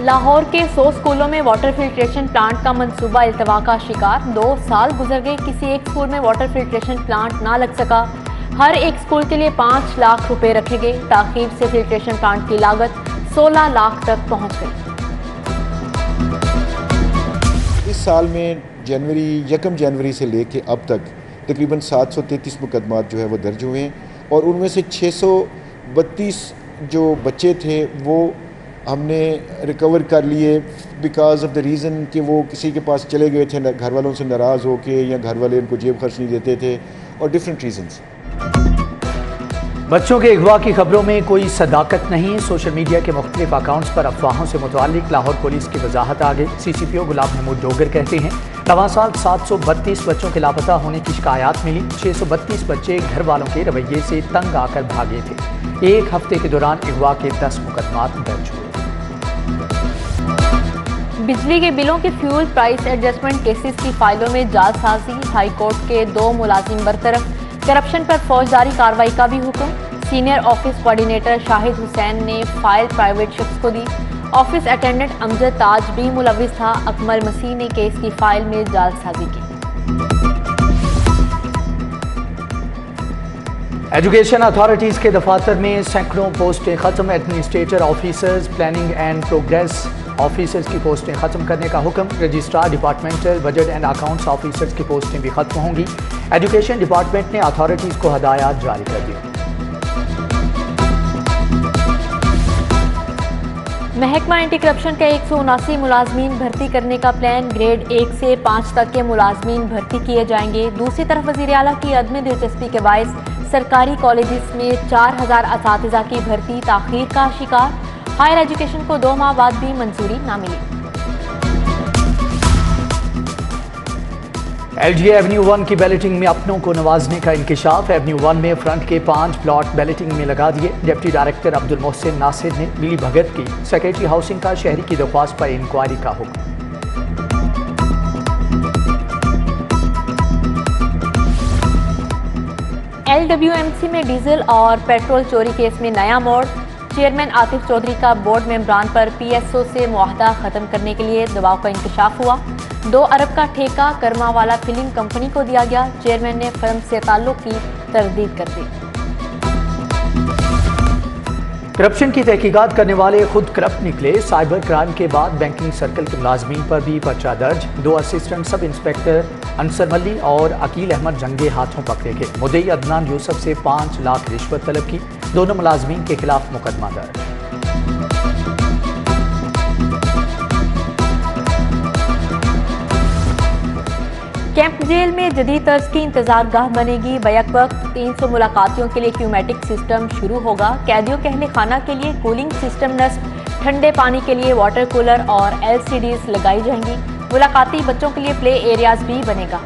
लाहौर के 100 स्कूलों में वाटर फिल्ट्रेशन प्लांट का मंसूबा इल्तवा का शिकार। 2 साल गुजर गए, किसी एक स्कूल में वाटर फिल्ट्रेशन प्लांट ना लग सका। हर एक स्कूल के लिए 5 लाख रुपए रखे गए। ताखीर से फिल्ट्रेशन प्लांट की लागत 16 लाख तक पहुंच गई। इस साल में यकम जनवरी से लेके अब तक तकरीबन 733 मुकदमात जो है वो दर्ज हुए हैं और उनमें से 632 जो बच्चे थे वो हमने रिकवर कर लिए बिकॉज ऑफ द रीज़न कि वो किसी के पास चले गए थे घर वालों से नाराज़ होके या घर वाले उनको जेब खर्च नहीं देते थे और डिफरेंट रीजंस। बच्चों के अगवा की खबरों में कोई सदाकत नहीं। सोशल मीडिया के मुख्तलिफ अकाउंट्स पर अफवाहों से मुताल्लिक लाहौर पुलिस की वजाहत आ गई। CCPO गुलाम महमूद डोगर कहते हैं रवां साल 732 बच्चों के लापता होने की शिकायत मिली। 632 बच्चे घर वालों के रवैये से तंग आकर भागे थे। एक हफ्ते के दौरान अगवा के 10 मुकदमात दर्ज हुए। बिजली के बिलों के फ्यूल प्राइस एडजस्टमेंट केसेस की फाइलों में जालसाजी। हाई कोर्ट के 2 मुलाजिम बरतरफ। करप्शन पर फौजदारी कार्रवाई का भी हुक्म। Senior office coordinator Shahid Hussain ने फाइल प्राइवेट शख्स को दी। ऑफिस अटेंडेंट अमजद ताज भी मुलविस था। अकमल मसीह ने केस की फाइल में जालसाजी की। एजुकेशन अथॉरिटीज़ के दफातर में सैकड़ों पोस्टें खत्म। Administrator officers, planning and progress officers की पोस्टें खत्म करने का हुक्म। Registrar, departmental, budget and accounts officers की पोस्टें भी खत्म होंगी। एजुकेशन डिपार्टमेंट ने अथॉरिटीज़ को हदायत जारी कर दी। महकमा एंटी करप्शन के 179 मुलाजमीन भर्ती करने का प्लान। ग्रेड 1 से 5 तक के मुलाजमीन भर्ती किए जाएंगे। दूसरी तरफ वज़ीर आला की अदम दिलचस्पी के बायस सरकारी कॉलेजेस में 4000 असातिज़ा की भर्ती ताख़ीर का शिकार। हायर एजुकेशन को 2 माह बाद भी मंजूरी ना मिली। LGA एवेन्यू 1 की बैलेटिंग में अपनों को नवाजने का इंकिशाफ। एवेन्यू 1 में फ्रंट के 5 प्लॉट बैलेटिंग में लगा दिए। डिप्टी डायरेक्टर अब्दुल मोहसिन नासिर ने मिली भगत की। सेक्रेटरी हाउसिंग का शहरी की दरख्वास्त पर इंक्वायरी का हुक्म। LWMC में डीजल और पेट्रोल चोरी केस में नया मोड़। चेयरमैन आतिफ चौधरी का बोर्ड मेंबरान पर PSO से मुआहदा खत्म करने के लिए दबाव का इंकशाफ हुआ। 2 अरब का ठेका करमावाला फिल्म कंपनी को दिया गया। चेयरमैन ने फिल्म से ताल्लुक की तरदीद कर दी। करप्शन की तहकीकात करने वाले खुद करप्ट निकले। साइबर क्राइम के बाद बैंकिंग सर्कल के मुलाजमीन पर भी पर्चा दर्ज। 2 असिस्टेंट सब इंस्पेक्टर अंसर मल्ली और अकील अहमद जंगे हाथों पकड़े गए। मुद्दई अदनान यूसुफ से 5 लाख रिश्वत तलब की। दोनों मुलाजमीन के खिलाफ मुकदमा दर्ज। कैंप जेल में जदीद तर्ज की इंतजार गाह बनेगी। बैक वक्त 300 मुलाकातियों के लिए क्यूमेटिक सिस्टम शुरू होगा। कैदियों के अहले खाना के लिए कूलिंग सिस्टम नस्ब। ठंडे पानी के लिए वाटर कूलर और LCDs लगाई जाएंगी। मुलाकाती बच्चों के लिए प्ले एरियाज भी बनेगा।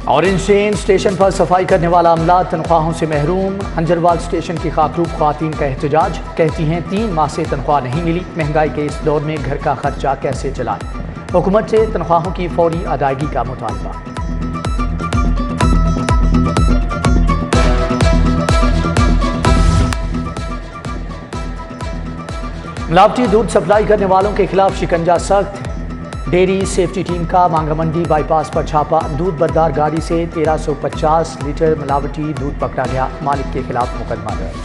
ऑरेंज ट्रेन स्टेशन पर सफाई करने वाला अमला तनख्वाहों से महरूम। हंजरवाल स्टेशन की खाकरूब ख्वातीन का एहतजाज। कहती हैं 3 माह से तनख्वाह नहीं मिली। महंगाई के इस दौर में घर का खर्चा कैसे चलाएं। हुकूमत से तनख्वाहों की फौरी अदायगी का मुतालबा। मिलावटी दूध सप्लाई करने वालों के खिलाफ शिकंजा सख्त। डेयरी सेफ्टी टीम का मांगा मंडी बाईपास पर छापा। दूध बरदार गाड़ी से 1350 लीटर मिलावटी दूध पकड़ा गया। मालिक के खिलाफ मुकदमा दर्ज।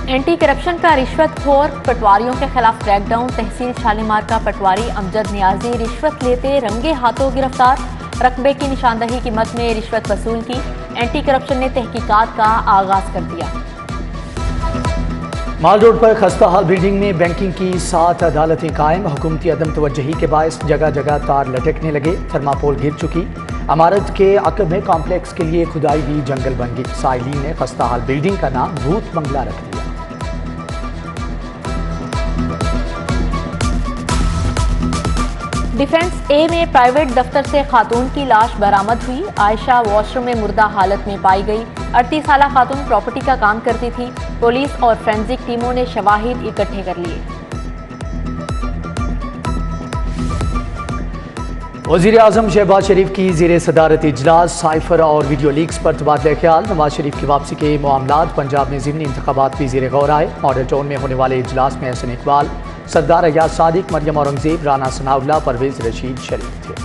एंटी करप्शन का रिश्वतखोर पटवारियों के खिलाफ क्रैकडाउन। तहसील शालीमार का पटवारी अमजद नियाजी रिश्वत लेते रंगे हाथों गिरफ्तार। रकबे की निशानदही की मद में रिश्वत वसूल की। एंटी करप्शन ने तहकीकात का आगाज कर दिया। माल रोड पर खस्ता हाल बिल्डिंग में बैंकिंग की 7 अदालतें कायम। हुकूमती अदम तवज्जही के बायस जगह जगह तार लटकने लगे। थर्मापोल गिर चुकी। इमारत के अकब में कॉम्प्लेक्स के लिए खुदाई भी जंगल बन गई। साइलिन ने खस्ता हाल बिल्डिंग का नाम भूत बंगला रख दिया। डिफेंस ए में प्राइवेट दफ्तर से खातून की लाश बरामद हुई। आयशा वॉशरूम में मुर्दा हालत में पाई गई। 38 साला खातून प्रॉपर्टी का काम करती थी। पुलिस और फोरेंसिक टीमों ने शवाहिद इकट्ठे कर लिए। वज़ीर आज़म शहबाज शरीफ की ज़ेर सदारत इजलास साइफर और वीडियो लीक्स पर तबादला ख्याल। नवाज शरीफ की वापसी के मामलात पंजाब में ज़िमनी इंतखाबात भी ज़ेर गौर आए। मॉडल टाउन में होने वाले इजलास में हसन इकबाल, सरदार अयाज सादिक, मरियम औरंगजेब, राना सनाउल्लाह, परवेज रशीद शरीफ थे।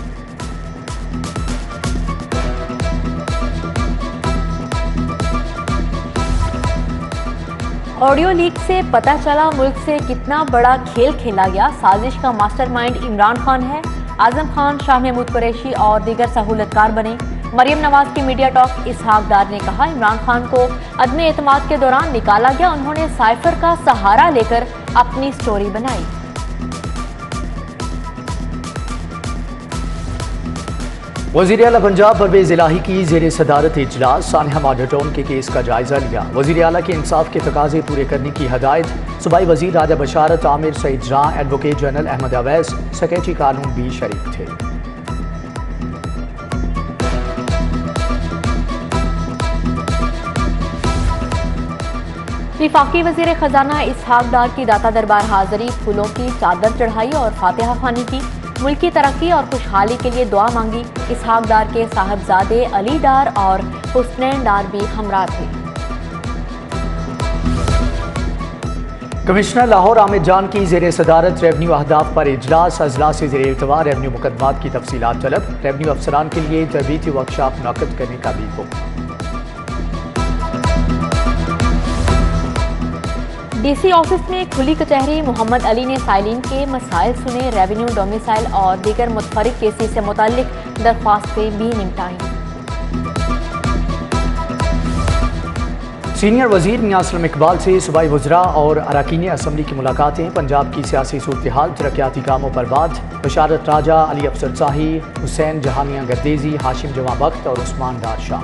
ऑडियो लीक से पता चला मुल्क से कितना बड़ा खेल खेला गया। साजिश का मास्टरमाइंड इमरान खान है। आजम खान, शाह महमूद कुरैशी और दीगर सहूलतकार बने। मरियम नवाज की मीडिया टॉक इसहाक डार ने कहा, इमरान खान को अदम एतमाद के दौरान निकाला गया। उन्होंने साइफर का सहारा लेकर अपनी स्टोरी बनाई। वज़ीर आला पंजाब परवेज इलाही की ज़ेर सदारत इजलास सानिया मॉडल टाउन के केस का जायजा लिया। वज़ीर आला के इंसाफ के तकाजे पूरे करने की हदायत। सूबाई वज़ीर राजा बशारत, Aamir Saeed Jahan, advocate general Ahmed Awais, secretary कानून भी शरीक थे। वफाकी वज़ीर खजाना इसहाक डार की दाता दरबार हाजिरी, फूलों की चादर चढ़ाई और फातिहा खानी की। मुल्की तरक्की और खुशहाली के लिए दुआ मांगी। इसहाक डार के साहबजादे अली डार और हुसनैन डार भी हमरा थे। कमिश्नर लाहौर आमिर जान की ज़ेर सदारत रेवन्यू अहदाफ पर इजलास। अजलास से ज़ेर इर्तवा रेवन्यू मुकदमात की तफसीलात तलब। रेवन्यू अफसरान के लिए तरबीती वर्कशॉप मुनक्कद करने का भी हुक्म। डीसी ऑफिस में खुली कचहरी। मोहम्मद अली ने साइलिन के मसाइल सुने। रेवेन्यू, डोमिसाइल और दीगर मुतफरिक केसेस से मुताल्लिक दरख्वास्तें भी निपटाईं। सीनियर वज़ीर मियां असलम इकबाल से सूबाई वज़रा और अरकान असम्बली की मुलाकातें। पंजाब की सियासी सूरत हाल, तरक्याती कामों पर बात। बशारत राजा, अली अफसर शाही, हुसैन जहानिया गर्देजी, हाशिम जवां बख्त और Usman Dar Shah.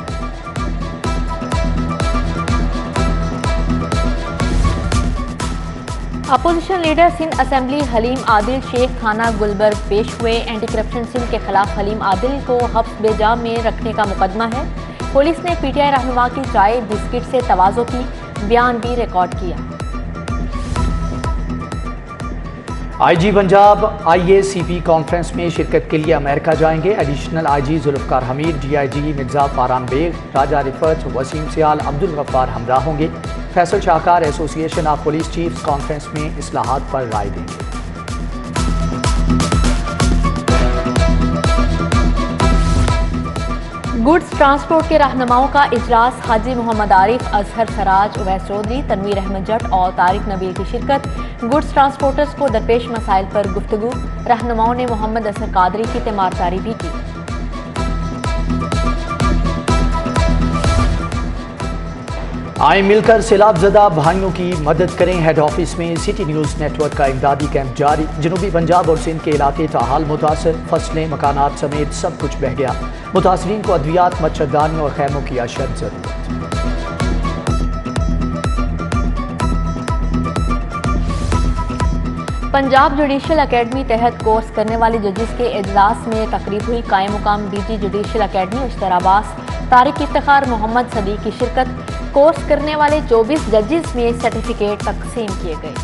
Opposition leader Sindh assembly Haleem Adil Sheikh थाना गुलबर्ग पेश हुए। एंटी करप्शन सिंध के खिलाफ हलीम आदिल को हब्स बेजा में रखने का मुकदमा है। पुलिस ने पीटीआई रहनुमा की चाय बिस्किट से तवाज़ो की। बयान भी रिकॉर्ड किया। आईजी पंजाब IACP कॉन्फ्रेंस में शिरकत के लिए अमेरिका जाएंगे। Additional IG Zulfiqar Hameed, DIG Mirza Faran Baig, Raja Riffat, Waseem Sial, Abdul Ghaffar हमरा होंगे। Faisal Shahkar association of police chiefs conference में इस्लाहात पर राय देंगे। गुड्स ट्रांसपोर्ट के रहनुमाओं का इजलास। हाजी मोहम्मद आरिफ, अजहर सराज, उवैस चौधरी, तनवीर अहमद जट और तारिक नबील की शिरकत। गुड्स ट्रांसपोर्टर्स को दरपेश मसाइल पर गुफ्तगू। रहनुमाओं ने मोहम्मद असर कादरी की तीमारदारी भी की। आए मिलकर सैलाबज़दा भाइयों की मदद करें। हेड ऑफिस में सिटी न्यूज़ नेटवर्क का इमदादी कैंप जारी। जनूबी पंजाब और सिंध के इलाके ताहाल मुतासर। फसलें, मकानात समेत सब कुछ बह गया। मुतासरीन को अद्वियात, मच्छरदानी और खैमों की अशद जरूरत। पंजाब जुडिशल अकेडमी तहत कोर्स करने वाले जजेस के इजलास में तकरीब हुई। कायम मुकाम DG जुडिशल अकेडमी अश्तराबास तारिक इफ्तिखार मोहम्मद सदीक की शिरकत। कोर्स करने वाले 24 जजेस में सर्टिफिकेट तकसीम किए गए।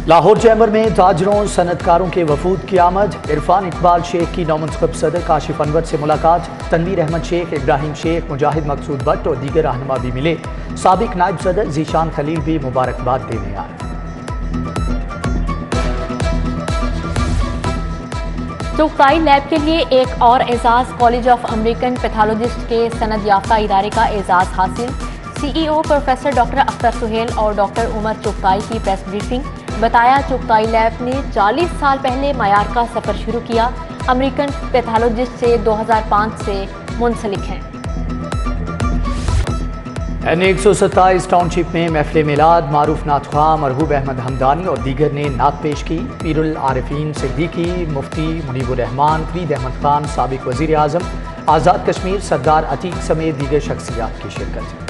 लाहौर चैम्बर में ताजरों, सनतकारों के वफूद की आमद। इरफान इकबाल शेख की नौमुंतखब सदर काशिफ अनवर से मुलाकात। तनवीर अहमद शेख, इब्राहिम शेख, मुजाहिद मकसूद भट्ट और दीगर रहनुमा भी मिले। साबिक नायब सदर जीशान खलील भी मुबारकबाद देने आए। चुगताई लैब के लिए एक और एजाज। कॉलेज ऑफ अमेरिकन पैथोलॉजिस्ट के सनद याफ्ता इदारे का एजाज हासिल। CEO professor doctor Akhtar Suhail और डॉक्टर उमर चुगताई की प्रेस ब्रीफिंग। बताया, चुगताई लैब ने 40 साल पहले मयार का सफ़र शुरू किया। अमेरिकन पैथोलॉजिस्ट से 2005 से मुंसलिक हैं। N127 टाउनशिप में महफिल मिलाद। मारूफ नातख्वा मरहूब अहमद हमदानी और दीगर ने नात पेश की। पीरुल आरिफीन सिद्दीकी, मुफ्ती मुनीबुर रहमान, फरीद अहमद खान, साबिक वज़ीर आज़म, आज़ाद कश्मीर सरदार अतीक समेत दीगर शख्सियात की शिरकत।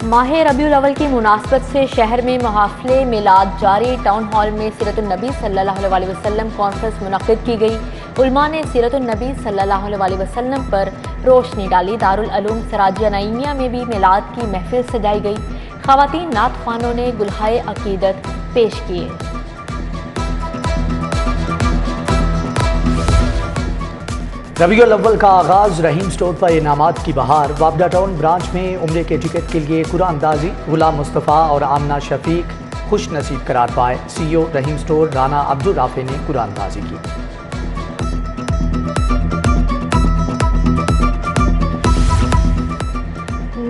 माह रबीउल अव्वल की मुनासबत से शहर में महफिल मिलाद जारी। टाउन हॉल में सीरतुन नबी सल्लल्लाहु अलैहि वसल्लम कॉन्फ्रेंस मुनक्किद की गई। उलमा ने सीरतुन नबी सल्लल्लाहु अलैहि वसल्लम पर रोशनी डाली। दारुल उलूम सराजिया नईमिया में भी मिलाद की महफिल सजाई गई। खवातीन नात खानों ने गुलहाए अकीदत पेश किए। रबीउल अव्वल का आगाज, रहीम स्टोर पर इनामात की बहार। वापडा टाउन ब्रांच में उम्रे के टिकट के लिए कुरानंदाजी, गुलाम मुस्तफ़ा और आमना शफीक खुश नसीब करार पाए। CEO रहीम स्टोर राना अब्दुल राफे ने कुरानंदाजी की।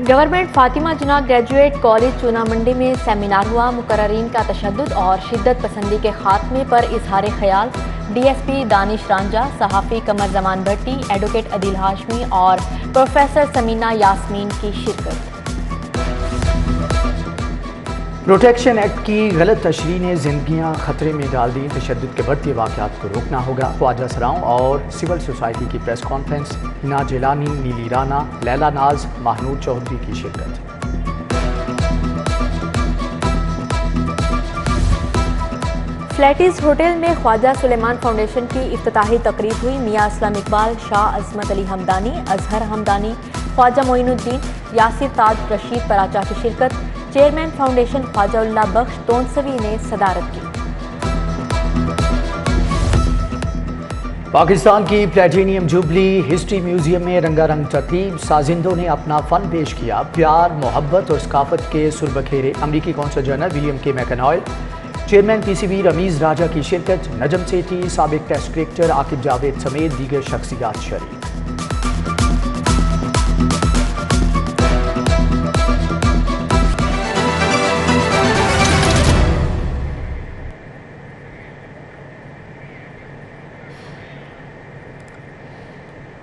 गवर्नमेंट फातिमा जिन्ना ग्रेजुएट कॉलेज चूना मंडी में सेमिनार हुआ। मुकर्ररीन का तशद्दुद और शिद्दत पसंदी के खात्मे पर इजहार ख्याल। DSP दानिश रांझा, सहाफ़ी कमर जमान भट्टी, एडवोकेट अदील हाशमी और प्रोफेसर समीना यास्मीन की शिरकत। प्रोटेक्शन एक्ट की गलत तशरीह ने जिंदगियां खतरे में डाल दी। तशद्दुद के बढ़ते वाक़यात को रोकना होगा। ख्वाजा सराओं और सिविल सोसाइटी की प्रेस कॉन्फ्रेंस। हिना जिलानी, नीली राना, लैला नाज, महमूद चौधरी की शिरकत। फ्लैटिस होटल में ख्वाजा सुलेमान फाउंडेशन की इफ्तिताही तकरीब हुई। मियाँ असलम इकबाल, शाह अजमत अली हमदानी, अजहर हमदानी, ख्वाजा मोइनुद्दीन, यासिर ताज रशीद पराचा की शिरकत। चेयरमैन फाउंडेशन ख्वाजा उल्लाह बख्श तोनसवी ने सदारत की। पाकिस्तान की प्लेटिनियम जुबली हिस्ट्री म्यूजियम में रंगारंग तरतीब। साजिंदों ने अपना फन पेश किया। प्यार, मोहब्बत और सकाफत के सुर बखेरे। अमरीकी कौंसल जनरल विलियम के मैकनॉयल, चेयरमैन PCB रमीज राजा की शिरकत। नजम सेठी, साबिक टेस्ट क्रिकेटर आकिब जावेद समेत दीगर शख्सियात शरीक।